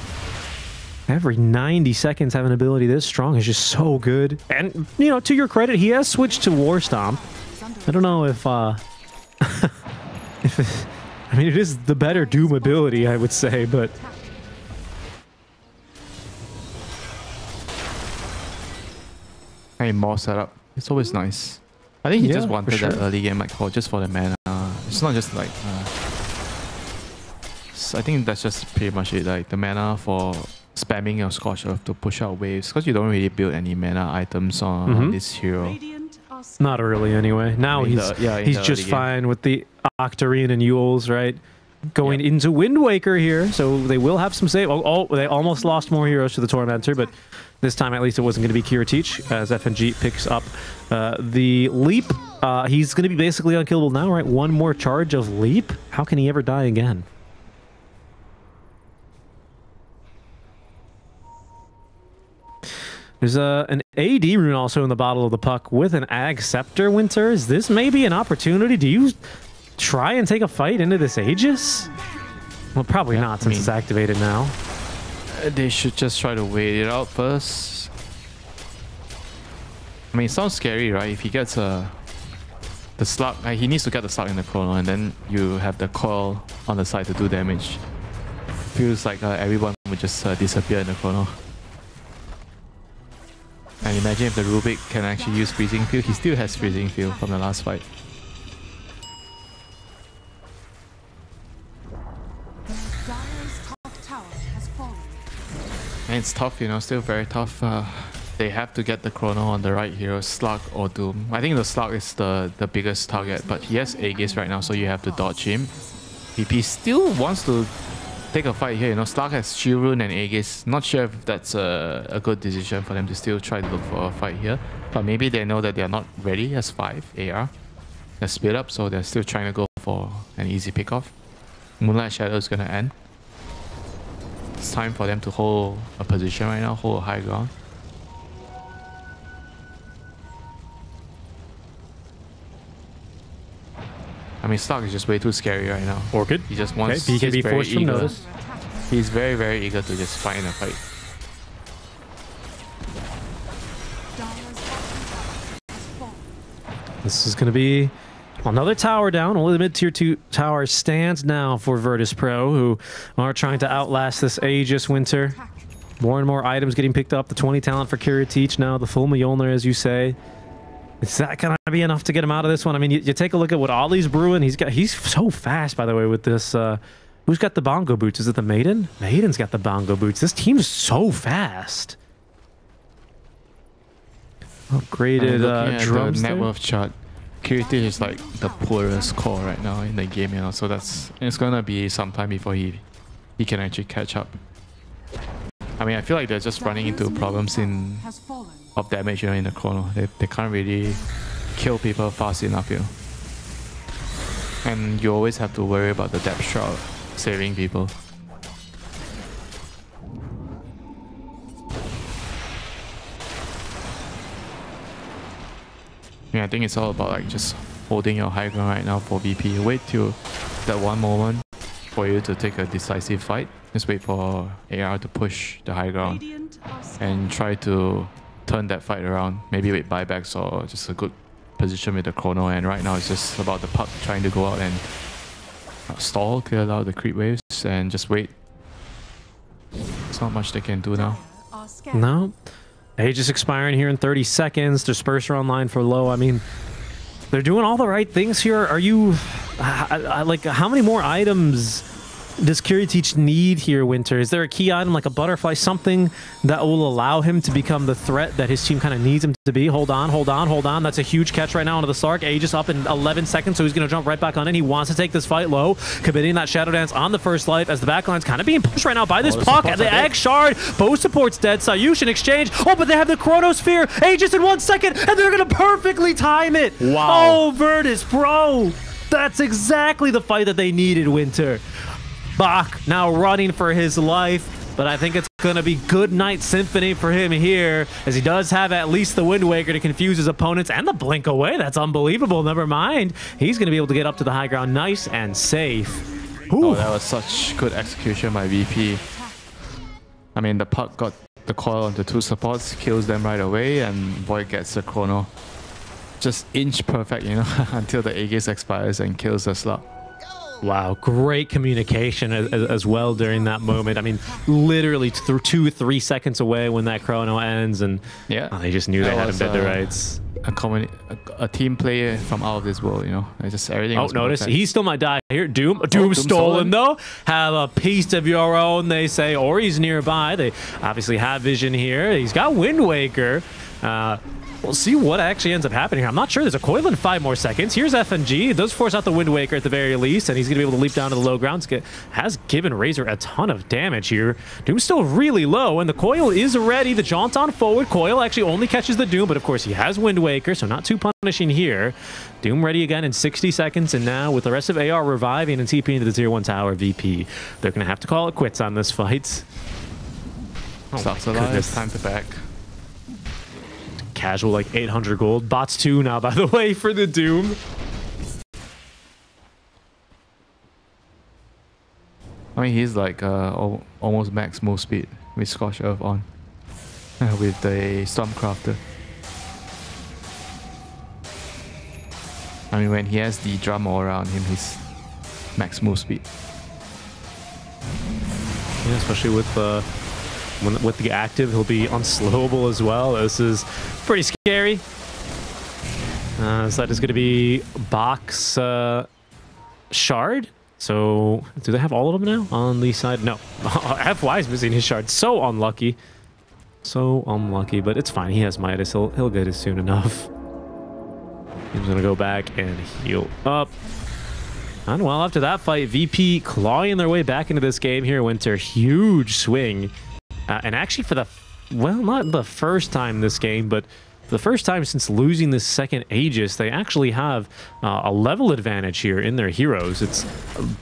Every 90 seconds having an ability this strong is just so good. And, to your credit, he has switched to War Stomp. I don't know if, I mean, it is the better Doom ability, I would say, but... I mean, more setup. It's always nice. I think he just wanted sure. that early game call just for the mana. It's not just like... I think that's just pretty much it. Like, the mana for spamming your Scorch Earth to push out waves, because you don't really build any mana items on this hero. Not really, anyway. Now he's just fine with the Octarine and Yules, right? Going into Wind Waker here, so they will have some save. Oh, they almost lost more heroes to the Tormentor, but this time at least it wasn't going to be Kiritich, as FNG picks up the Leap. He's going to be basically unkillable now, right? One more charge of Leap. How can he ever die again? There's an AD rune also in the bottle of the puck with an Ag Scepter, Winter. Is this maybe an opportunity? Do you try and take a fight into this Aegis? Well, probably not, since it's activated now. They should just try to wait it out first. I mean, it sounds scary, right? If he gets the slug, he needs to get the slug in the chrono, and then you have the coil on the side to do damage. Feels like everyone would just disappear in the chrono. And imagine if the Rubik can actually use Freezing Field. He still has Freezing Field from the last fight. And it's tough, still very tough. They have to get the chrono on the right hero, Slug or Doom. I think the Slug is the biggest target, but he has Aegis right now, so you have to dodge him. VP still wants to take a fight here, Slug has Shield Rune and Aegis. Not sure if that's a good decision for them to still try to look for a fight here. But maybe they know that they're not ready as 5 AR. They're split up, so they're still trying to go for an easy pickoff. Moonlight Shadow is gonna end. It's time for them to hold a position right now, hold a high ground. I mean, Slug is just way too scary right now. Orchid. He just wants... Okay, BKB forced from notice. He's very, very eager to just fight in a fight. This is going to be another tower down. Only the mid-tier 2 tower stands now for Virtus.pro, who are trying to outlast this Aegis, Winter. More and more items getting picked up. The 20 talent for Kiritich now. The full Mjolnir, as you say. Is that going to be enough to get him out of this one? I mean, you take a look at what Ollie's brewing. He's so fast, by the way, with this. Who's got the bongo boots? Is it the Maiden? Maiden's got the bongo boots. This team's so fast. Upgraded drums. The net worth chart. Kiritich is like the poorest core right now in the game, so it's gonna be some time before he can actually catch up. I mean, I feel like they're just running into problems of damage, in the chrono. They can't really kill people fast enough, And you always have to worry about the depth shroud saving people. I think it's all about just holding your high ground right now for VP. Wait till that one moment for you to take a decisive fight. Just wait for AR to push the high ground and try to turn that fight around. Maybe with buybacks or just a good position with the chrono, and right now it's just about the puck trying to go out and stall, clear out the creep waves, and just wait. There's not much they can do now. No. Age is expiring here in 30 seconds. Disperser online for low. I mean, they're doing all the right things here. Are you... like, how many more items does Curiteach need here, Winter? Is there a key item like a butterfly, something that will allow him to become the threat that his team kind of needs him to be? Hold on, hold on, hold on. That's a huge catch right now onto the Sark. Aegis up in 11 seconds, so he's going to jump right back on in. He wants to take this fight low, committing that Shadow Dance on the first life as the backline's kind of being pushed right now by this puck. The Egg Shard, both support's dead. Sayush in exchange. Oh, but they have the Chronosphere. Aegis in 1 second, and they're going to perfectly time it. Wow. Oh, Virtus.pro. That's exactly the fight that they needed, Winter. Bach now running for his life, but I think it's going to be good night symphony for him here, as he does have at least the Wind Waker to confuse his opponents and the blink away. That's unbelievable. Never mind. He's going to be able to get up to the high ground nice and safe. Ooh. Oh, that was such good execution by VP. I mean, the puck got the coil onto 2 supports, kills them right away, and Void gets the chrono. Just inch perfect, you know, until the Aegis expires and kills the slot. Wow, great communication as well during that moment. I mean, literally 2-3 seconds away when that chrono ends, and yeah, they just knew they had to bid the rights. A team player from out of this world, you know. It's just everything. Oh, notice perfect. He still might die here. Doom stolen though. Have a piece of your own, they say. Ori's nearby. They obviously have vision here. He's got Wind Waker. We'll see what actually ends up happening here. I'm not sure. There's a coil in 5 more seconds. Here's FNG. It does force out the Wind Waker at the very least, and he's going to be able to leap down to the low ground. Has given Razor a ton of damage here. Doom's still really low, and the coil is ready. The jaunt on forward. Coil actually only catches the Doom, but of course he has Wind Waker, so not too punishing here. Doom ready again in 60 seconds, and now with the rest of AR reviving and TPing into the tier 1 tower, VP, they're going to have to call it quits on this fight. Oh, Sucks alive. Time to back. Casual, like 800 gold. Bots 2 now, by the way, for the Doom. I mean, he's like almost max move speed with Scorch Earth on. With the Stormcrafter. I mean, when he has the drum all around him, he's max move speed. Yeah, especially with the active, he'll be unslowable as well. This is pretty scary. So that is going to be Bach's shard. So do they have all of them now on the side? No. FY is missing his shard. So unlucky. So unlucky, but it's fine. He has Midas. He'll get it soon enough. He's going to go back and heal up. And well, after that fight, VP clawing their way back into this game here, Winter. Huge swing. And actually for the, well, not the first time this game, but for the first time since losing this second Aegis, they actually have a level advantage here in their heroes. It's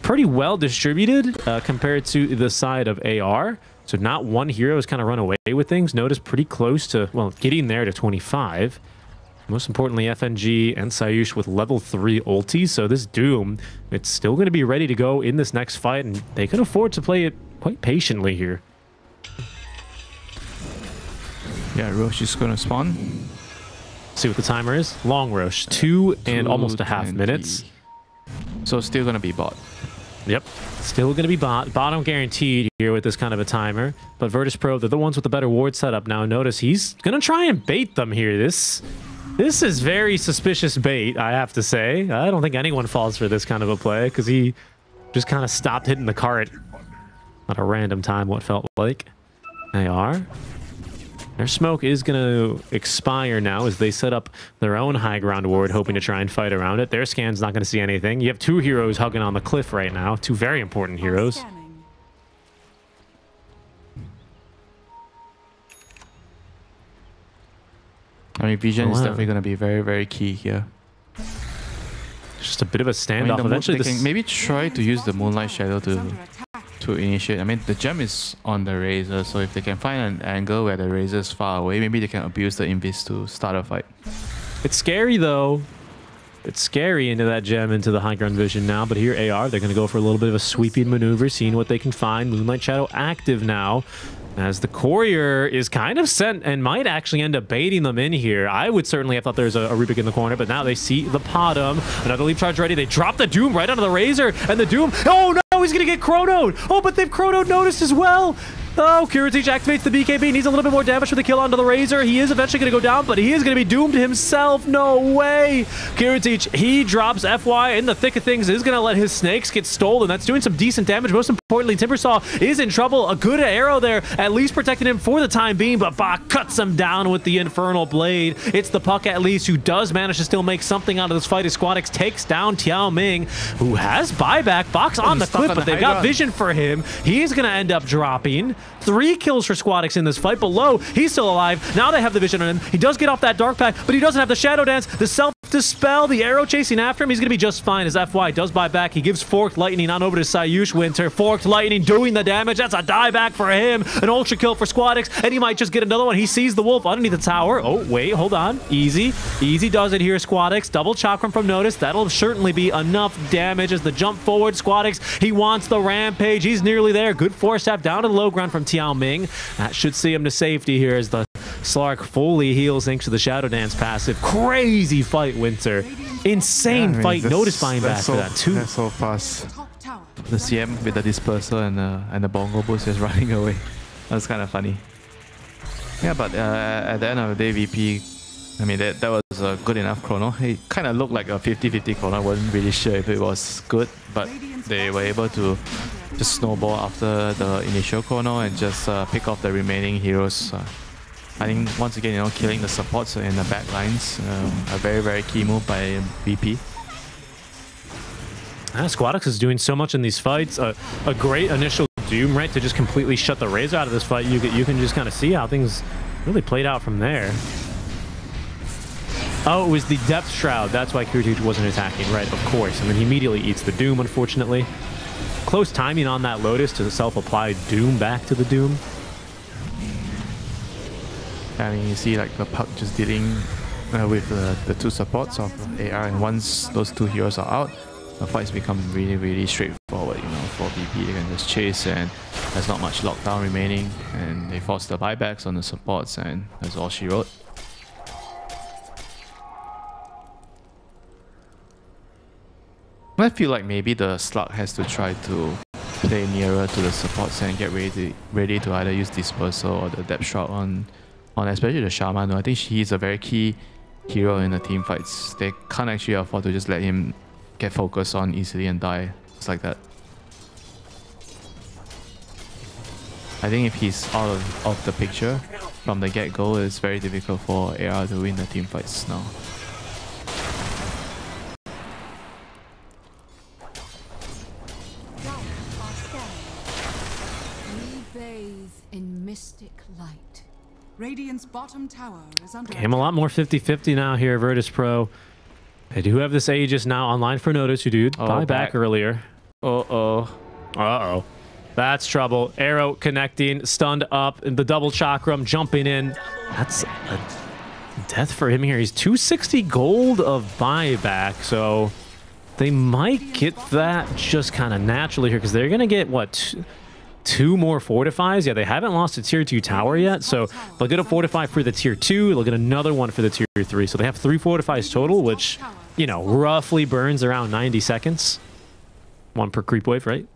pretty well distributed compared to the side of AR. So not one hero has kind of run away with things. Notice pretty close to, well, getting there to 25. Most importantly, FNG and Sayush with level 3 ultis. So this Doom, it's still going to be ready to go in this next fight, and they can afford to play it quite patiently here. Yeah, Roche is going to spawn. See what the timer is. Long Roche, 2 and almost a half minutes. So still going to be bot. Yep, still going to be bot. Bottom guaranteed here with this kind of a timer. But Virtus.pro, they're the ones with the better ward setup now. Notice he's going to try and bait them here. This is very suspicious bait, I have to say. I don't think anyone falls for this kind of a play, because he just kind of stopped hitting the cart at a random time, what felt like. They are. Their smoke is going to expire now as they set up their own high ground ward, hoping to try and fight around it. Their scan's not going to see anything. You have 2 heroes hugging on the cliff right now. 2 very important heroes. I mean, vision is definitely going to be very, very key here. Just a bit of a standoff. I mean, eventually, they can maybe try to use the Moonlight Shadow to initiate. I mean, the gem is on the Razor, so if they can find an angle where the Razor is far away, maybe they can abuse the Invis to start a fight. It's scary, though. It's scary into that gem, into the high ground vision now, but here AR, they're going to go for a little bit of a sweeping maneuver, seeing what they can find. Moonlight Shadow active now. as the courier is kind of sent and might actually end up baiting them in here. I would certainly have thought there's a Rubik in the corner, but now they see the Potom. Another leap charge ready. They drop the Doom right onto the Razor, and the Doom, oh no, he's gonna get chronoed. Oh, but they've chronoed noticed as well. Oh, Kiritich activates the BKB, needs a little bit more damage for the kill onto the Razor. He is eventually going to go down, but he is going to be doomed himself. No way. Kiritich, he drops FY in the thick of things, is going to let his snakes get stolen. That's doing some decent damage. Most importantly, Timbersaw is in trouble. A good arrow there, at least protecting him for the time being, but Bach cuts him down with the Infernal Blade. It's the Puck, at least, who does manage to still make something out of this fight as Squadix takes down Tiao Ming, who has buyback. Bach's on the clip, but they've got vision for him. He's going to end up dropping. 3 kills for Squadix in this fight. Below, he's still alive. Now they have the vision on him. He does get off that Dark Pack, but he doesn't have the Shadow Dance, the Self-Dispel, the arrow chasing after him. He's going to be just fine as FY does buy back. He gives Forked Lightning on over to Sayush Winter. Forked Lightning doing the damage. That's a dieback for him. An Ultra Kill for Squadix, and he might just get another one. He sees the Wolf underneath the tower. Oh, wait, hold on. Easy. Easy does it here, Squadix. Double Chakram from Notice. That'll certainly be enough damage as the jump forward. Squadix, he wants the Rampage. He's nearly there. Good force tap down to the low ground from Tiao Ming. That should see him to safety here as the Slark fully heals thanks to the Shadow Dance passive. Crazy fight, Winter. Insane fight. Notice buying back for that too. That's so fast. The CM with the dispersal and the bongo boost just running away. That's kind of funny. Yeah, but at the end of the day, VP, I mean, that was a good enough chrono. It kind of looked like a 50-50 chrono. I wasn't really sure if it was good, but they were able to just snowball after the initial chrono and just pick off the remaining heroes. I think once again, you know, killing the supports in the back lines, a very, very key move by VP. Squadix is doing so much in these fights. A great initial Doom, right, to just completely shut the Razor out of this fight. You can just kind of see how things really played out from there. Oh, it was the Depth Shroud. That's why Kiritich wasn't attacking, right, of course. And then he immediately eats the Doom, unfortunately. Close timing on that Lotus to self-apply Doom back to the Doom. I mean, you see like the Puck just dealing with the 2 supports of AR, and once those 2 heroes are out, the fights become really, really straightforward, you know, for VP. They can just chase and there's not much lockdown remaining, and they force the buybacks on the supports, and that's all she wrote. I feel like maybe the Slug has to try to play nearer to the supports and get ready to either use Dispersal or the Depth Shroud on especially the Shaman. I think he's a very key hero in the team fights. They can't actually afford to just let him get focused on easily and die just like that. I think if he's out of the picture from the get-go, it's very difficult for AR to win the team fights now. We bathe in mystic light. Radiant's bottom tower is under Game a lot more 50-50 now here, Virtus.pro. They do have this Aegis now online for Notice, who did buy back earlier. Uh-oh. That's trouble. Arrow connecting, stunned up, and the double chakram jumping in. That's a death for him here. He's 260 gold of buyback, so they might get that just kind of naturally here, because they're going to get, what, 2 more fortifies? Yeah, they haven't lost a tier 2 tower yet, so they'll get a fortify for the tier 2, they'll get another one for the tier 3. So they have 3 fortifies total, which, you know, roughly burns around 90 seconds. 1 per creep wave, right?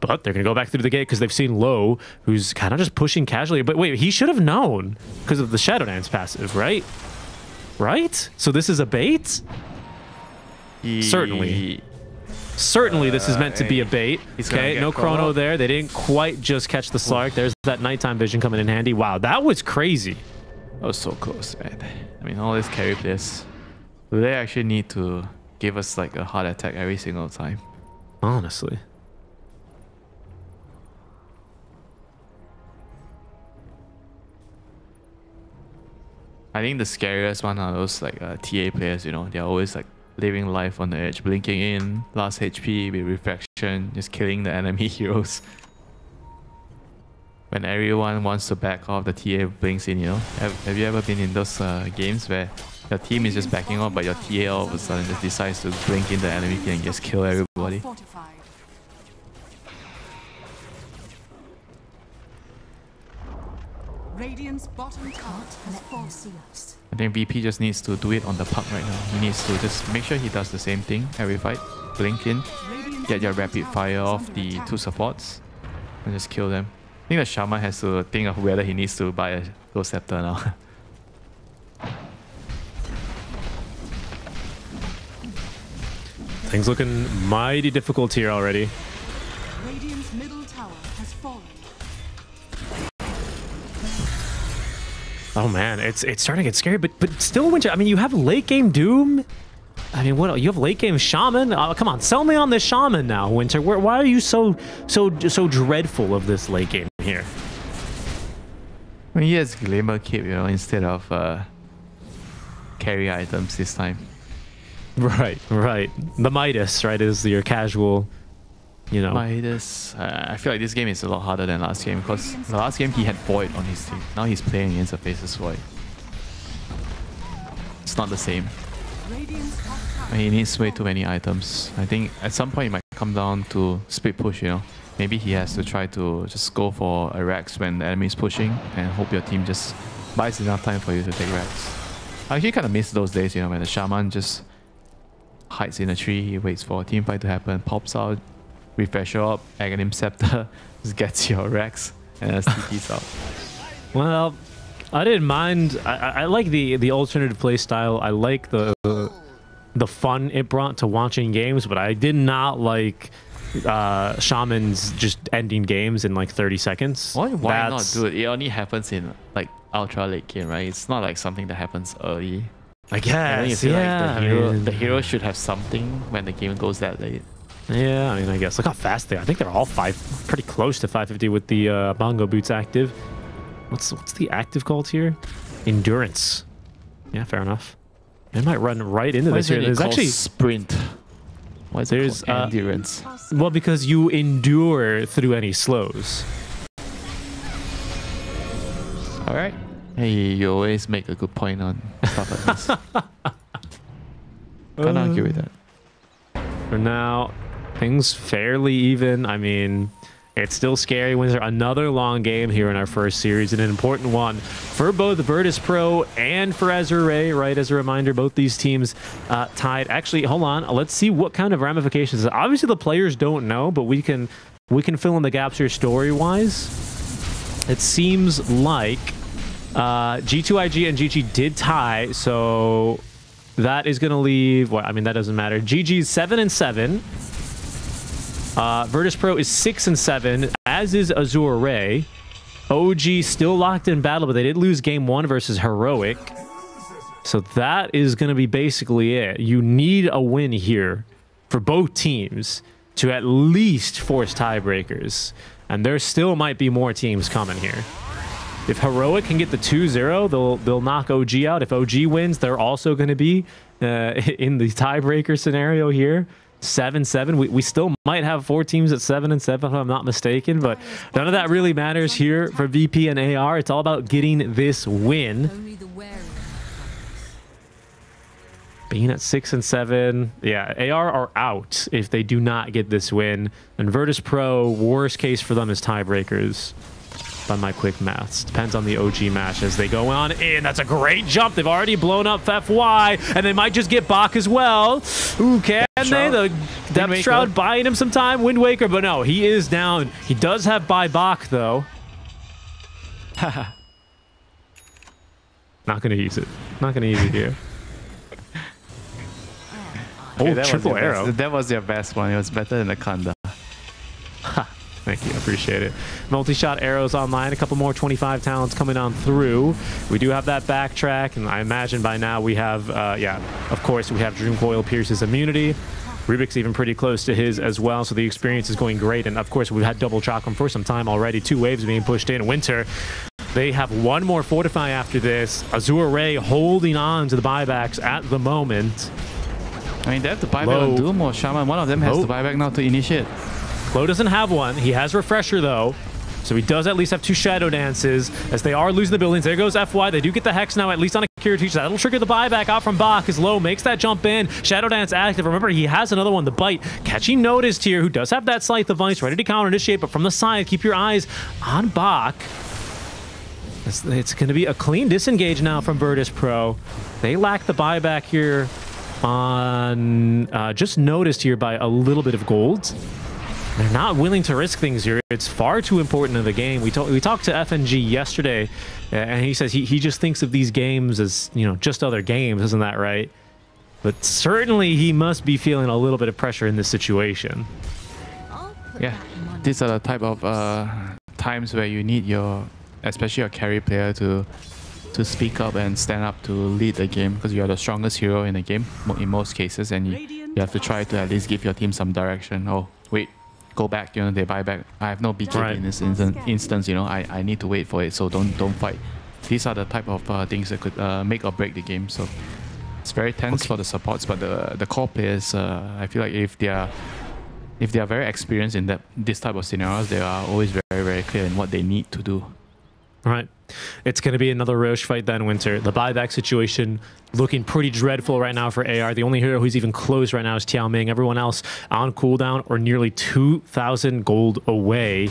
But they're going to go back through the gate because they've seen Low, who's kind of just pushing casually. But wait, he should have known because of the Shadow Dance passive, right? Right? So this is a bait? Certainly. Certainly this is meant to be a bait. Okay, no chrono there. They didn't quite just catch the Slark. There's that nighttime vision coming in handy. Wow, that was crazy. That was so close, man. I mean, all these carry players, do they actually need to give us like a heart attack every single time? Honestly. I think the scariest one are those like TA players, you know. They're always like living life on the edge, blinking in, last HP with refraction, just killing the enemy heroes. When everyone wants to back off, the TA blinks in, you know. Have you ever been in those games where your team is just backing off, but your TA all of a sudden just decides to blink in the enemy and just kill everybody? Radiant's bottom tower has Let them fallen. see us. I think VP just needs to do it on the puck right now. He needs to just make sure he does the same thing every fight. Blink in, Radiant's get your middle rapid tower fire is off under the attack. 2 supports, and just kill them. I think the Shaman has to think of whether he needs to buy a Ghost Scepter now. Things looking mighty difficult here already. Radiant's middle tower has fallen. Oh man, it's starting to get scary, but still, Winter. I mean, you have late game Doom. I mean, what you have late game Shaman? Oh, come on, sell me on this Shaman now, Winter. Why are you so dreadful of this late game here? I mean, he has Glimmer Cape, you know, instead of carry items this time. Right. The Midas, right, is your casual, you know. Midas. I feel like this game is a lot harder than last game because the last game he had Void on his team. Now he's playing against a Faceless Void. It's not the same. Radiant's top tower. He needs way too many items. I think at some point it might come down to split push, you know. Maybe he has to try to just go for a Rex when the enemy is pushing and hope your team just buys enough time for you to take Rex. I actually kind of miss those days, you know, when the Shaman just hides in a tree, he waits for a team fight to happen, pops out, refresher up, Aghanim Scepter, just gets your Rex, and then TP's out. Well, I didn't mind. I like the alternative play style. I like the fun it brought to watching games, but I did not like Shamans just ending games in like 30 seconds. Why not do it? It only happens in like ultra late game, right? It's not like something that happens early. I guess, Like I mean, the hero should have something when the game goes that late. yeah, I mean, I guess. Look how fast they are. I think they're all pretty close to 550 with the bongo boots active. What's the active called here? Endurance. Yeah, fair enough. They might run right into this here. There's actually sprint. Why is it called endurance? well, because you endure through any slows. All right. Hey, you always make a good point on stuff like this. Can't argue with that. For now, things fairly even. I mean, it's still scary when there's another long game here in our first series, and an important one for both Virtus.pro and for Azure, right? As a reminder, both these teams tied. Actually, hold on. Let's see what kind of ramifications. Obviously, the players don't know, but we can fill in the gaps here story-wise. It seems like G2IG and GG did tie, so that is going to leave. Well, I mean, that doesn't matter. GG's 7-7. Virtus.pro is 6-7, as is Azure. OG still locked in battle, but they did lose game 1 versus Heroic. So that is going to be basically it. You need a win here for both teams to at least force tiebreakers. And there still might be more teams coming here. If Heroic can get the 2-0, they'll knock OG out. If OG wins, they're also going to be in the tiebreaker scenario here. 7-7. We still might have 4 teams at 7-7 if I'm not mistaken, but none of that really matters here for VP and AR. It's all about getting this win. Only the wary. Being at 6-7, yeah, AR are out if they do not get this win. And Virtus.pro, worst case for them is tiebreakers. By my quick maths. Depends on the OG match as they go on in. That's a great jump. They've already blown up FY, and they might just get Bach as well. Ooh, can they? The Depth Shroud buying him some time. Wind Waker, but no, he is down. He does have buy Bach, though. Not going to use it. Not going to use it here. Okay, Oh, triple arrow. That was your best one. It was better than the Kanda. Thank you, appreciate it. Multi-shot arrows online, a couple more 25 talents coming on through. We do have that backtrack, and I imagine by now we have, yeah, of course, we have Dream Coil Pierce's immunity. Rubik's even pretty close to his as well, so the experience is going great. And of course, we've had double Chakram for some time already. 2 waves being pushed in. Winter, they have 1 more Fortify after this. Azure Ray holding on to the buybacks at the moment. I mean, they have to buy back on Doom or Shaman. One of them has to buy back now to initiate. Clo doesn't have one. He has Refresher, though. So he does at least have 2 Shadow Dances as they are losing the buildings. There goes FY. They do get the Hex now, at least on a Cure Teach. That'll trigger the buyback out from Bach as Low makes that jump in. Shadow Dance active. Remember, he has another one, the Bite. Catching Noticed here, who does have that Scythe of Ice ready to counter initiate, but from the side, keep your eyes on Bach. It's going to be a clean disengage now from Virtus.pro. They lack the buyback here on just noticed here by a little bit of gold. They're not willing to risk things here. It's far too important in the game. We talked to FNG yesterday, and he says he just thinks of these games as, you know, just other games. Isn't that right? But certainly he must be feeling a little bit of pressure in this situation. Yeah, these are the type of times where you need especially your carry player to speak up and stand up to lead the game, because you are the strongest hero in the game in most cases, and you have to try to at least give your team some direction. Oh, wait. Go back, you know, they buy back. I have no BKB in this instance, you know, I need to wait for it, so don't fight. These are the type of things that could make or break the game, so it's very tense for the supports, but the core players, I feel like if they are very experienced in this type of scenarios, they are always very, very clear in what they need to do. Right. It's going to be another Roche fight then, Winter. The buyback situation looking pretty dreadful right now for AR. The only hero who's even close right now is Tiao Ming. Everyone else on cooldown or nearly 2,000 gold away.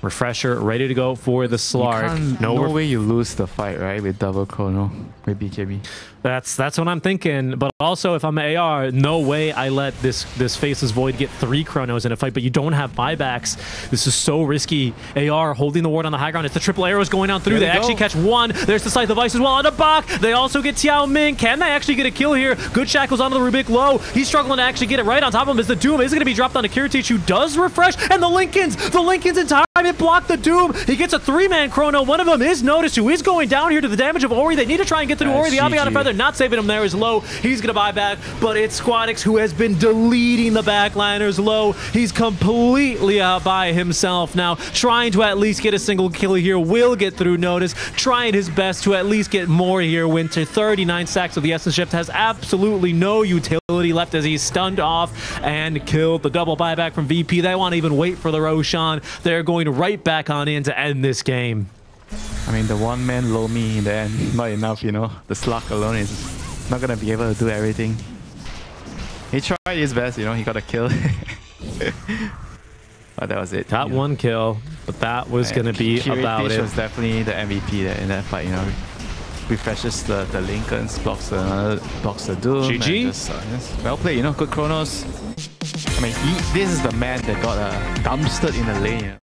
Refresher ready to go for the Slark. No way you lose the fight, right? With double chrono, with BKB. That's what I'm thinking. But also, if I'm AR, no way I let this Faceless Void get 3 chronos in a fight. But you don't have buybacks. This is so risky. AR holding the ward on the high ground. It's the triple arrows going on through. They actually catch one. There's the Scythe of Ice as well on the back. They also get Tiao Ming. Can they actually get a kill here? Good shackles onto the Rubik low. He's struggling to actually get it right on top of him. As the Doom is going to be dropped onto Kiritich, who does refresh. And the Lincolns in time. It blocked the Doom. He gets a 3-man chrono. One of them is Notice, who is going down here to the damage of Ori. They need to try and get through Ori. The Aviana Feather not saving him there is low. He's going to buy back, but it's Squadix who has been deleting the backliners low. He's completely out by himself now, trying to at least get a single kill here. Will get through Notice, trying his best to at least get more here. Winter, 39 stacks of the Essence Shift, has absolutely no utility left as he's stunned off and killed. The double buyback from VP. They won't even wait for the Roshan. They're going right back on in to end this game. I mean, the one-man Lomi in the end, not enough, you know. The Slug alone is not going to be able to do everything. He tried his best, you know, he got a kill. But that was it. Got one kill, but that was going to be about it. Was definitely the MVP there in that fight, you know. Refreshes the Lincolns, blocks the Doom. GG. Just, well played, you know, good chronos. I mean, this is the man that got dumpstered in the lane.